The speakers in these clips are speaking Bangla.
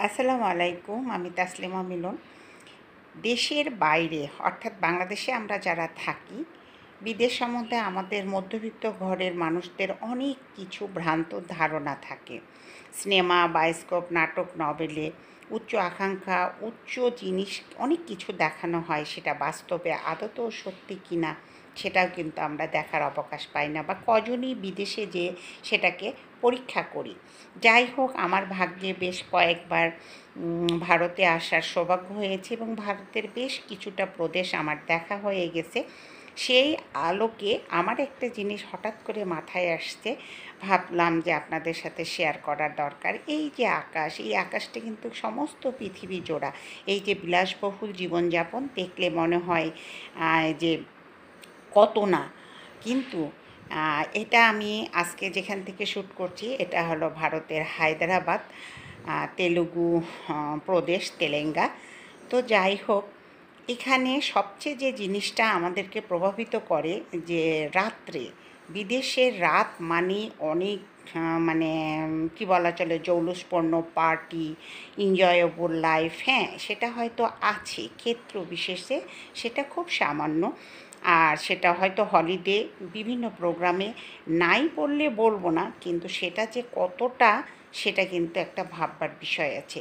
আসসালামু আলাইকুম। আমি তাসলিমা মিলন। দেশের বাইরে অর্থাৎ বাংলাদেশে আমরা যারা থাকি, বিদেশ সম্বন্ধে আমাদের মধ্যবিত্ত ঘরের মানুষদের অনেক কিছু ভ্রান্ত ধারণা থাকে। সিনেমা, বায়োস্কোপ, নাটক, নভেলে উচ্চ আকাঙ্ক্ষা, উচ্চ জিনিস অনেক কিছু দেখানো হয়। সেটা বাস্তবে আদতেও সত্যি কিনা সেটাও কিন্তু আমরা দেখার অবকাশ পাই না, বা কজনই বিদেশে যেয়ে সেটাকে পরীক্ষা করি। যাই হোক, আমার ভাগ্যে বেশ কয়েকবার ভারতে আসার সৌভাগ্য হয়েছে এবং ভারতের বেশ কিছুটা প্রদেশ আমার দেখা হয়ে গেছে। সেই আলোকে আমার একটা জিনিস হঠাৎ করে মাথায় আসছে, ভাবলাম যে আপনাদের সাথে শেয়ার করার দরকার। এই যে আকাশ, এই আকাশটা কিন্তু সমস্ত পৃথিবী জোড়া। এই যে বিলাসবহুল জীবনযাপন দেখলে মনে হয় যে কত না, কিন্তু এটা আমি আজকে যেখান থেকে শ্যুট করছি এটা হলো ভারতের হায়দ্রাবাদ, তেলুগু প্রদেশ, তেলেঙ্গা। তো যাই হোক, এখানে সবচেয়ে যে জিনিসটা আমাদেরকে প্রভাবিত করে যে রাত্রে, বিদেশের রাত মানে অনেক মানে কি বলা চলে, জৌলুসপূর্ণ পার্টি, এনজয়েবল লাইফ। হ্যাঁ, সেটা হয়তো আছে ক্ষেত্র বিশেষে, সেটা খুব সামান্য। আর সেটা হয়তো হলিডে বিভিন্ন প্রোগ্রামে নাই বললে বলবো না, কিন্তু সেটা যে কতটা, সেটা কিন্তু একটা ভাববার বিষয় আছে।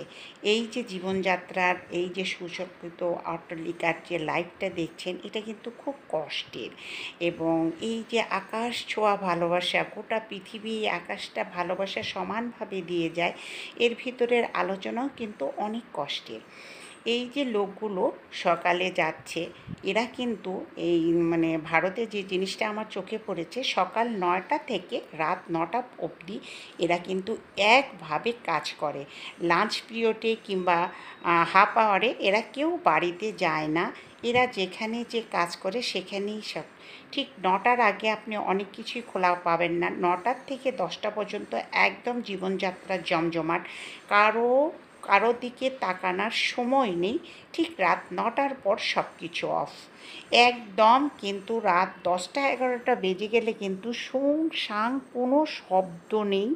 এই যে জীবনযাত্রার, এই যে সুসজ্জিত অট্টালিকার যে লাইফটা দেখছেন, এটা কিন্তু খুব কষ্টের। এবং এই যে আকাশ ছোঁয়া ভালোবাসা, গোটা পৃথিবী আকাশটা ভালোবাসা সমানভাবে দিয়ে যায়, এর ভিতরের আলোচনাও কিন্তু অনেক কষ্টের। এই যে লোকগুলো সকালে যাচ্ছে, এরা কিন্তু এই মানে ভারতে যে জিনিসটা আমার চোখে পড়েছে, সকাল 9টা থেকে রাত 9টা অবধি এরা কিন্তু একভাবে কাজ করে। লাঞ্চ পিরিয়ডে কিংবা হাফ আওয়ারে এরা কেউ বাড়িতে যায় না। এরা যেখানে যে কাজ করে সেখানেই সব। ঠিক 9টার আগে আপনি অনেক কিছুই খোলা পাবেন না। 9টার থেকে 10টা পর্যন্ত একদম জীবনযাত্রা জমজমাট। কারো দিকে তাকানোর সময় নেই। ঠিক রাত 9টার পর সব কিছু অফ একদম। কিন্তু রাত 10টা 11টা বেজে গেলে কিন্তু সুং সাং কোনো শব্দ নেই,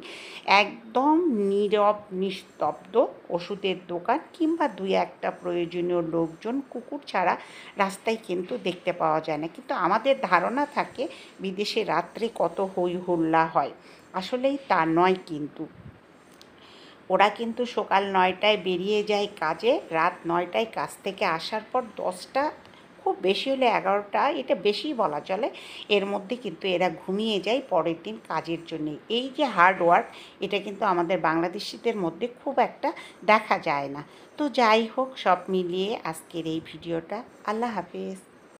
একদম নীরব নিস্তব্ধ। ওষুধের দোকান কিংবা দুই একটা প্রয়োজনীয় লোকজন, কুকুর ছাড়া রাস্তায় কিন্তু দেখতে পাওয়া যায় না। কিন্তু আমাদের ধারণা থাকে বিদেশে রাত্রে কত হই হুল্লা হয়, আসলেই তা নয়। কিন্তু ওরা কিন্তু সকাল 9টায় বেরিয়ে যায় কাজে, রাত 9টায় কাজ থেকে আসার পর 10টা, খুব বেশি হলে 11টা, এটা বেশিই বলা চলে, এর মধ্যে কিন্তু এরা ঘুমিয়ে যায় পরের দিন কাজের জন্যে। এই যে হার্ড ওয়ার্ক, এটা কিন্তু আমাদের বাংলাদেশিদের মধ্যে খুব একটা দেখা যায় না। তো যাই হোক, সব মিলিয়ে আজকের এই ভিডিওটা। আল্লাহ হাফেজ।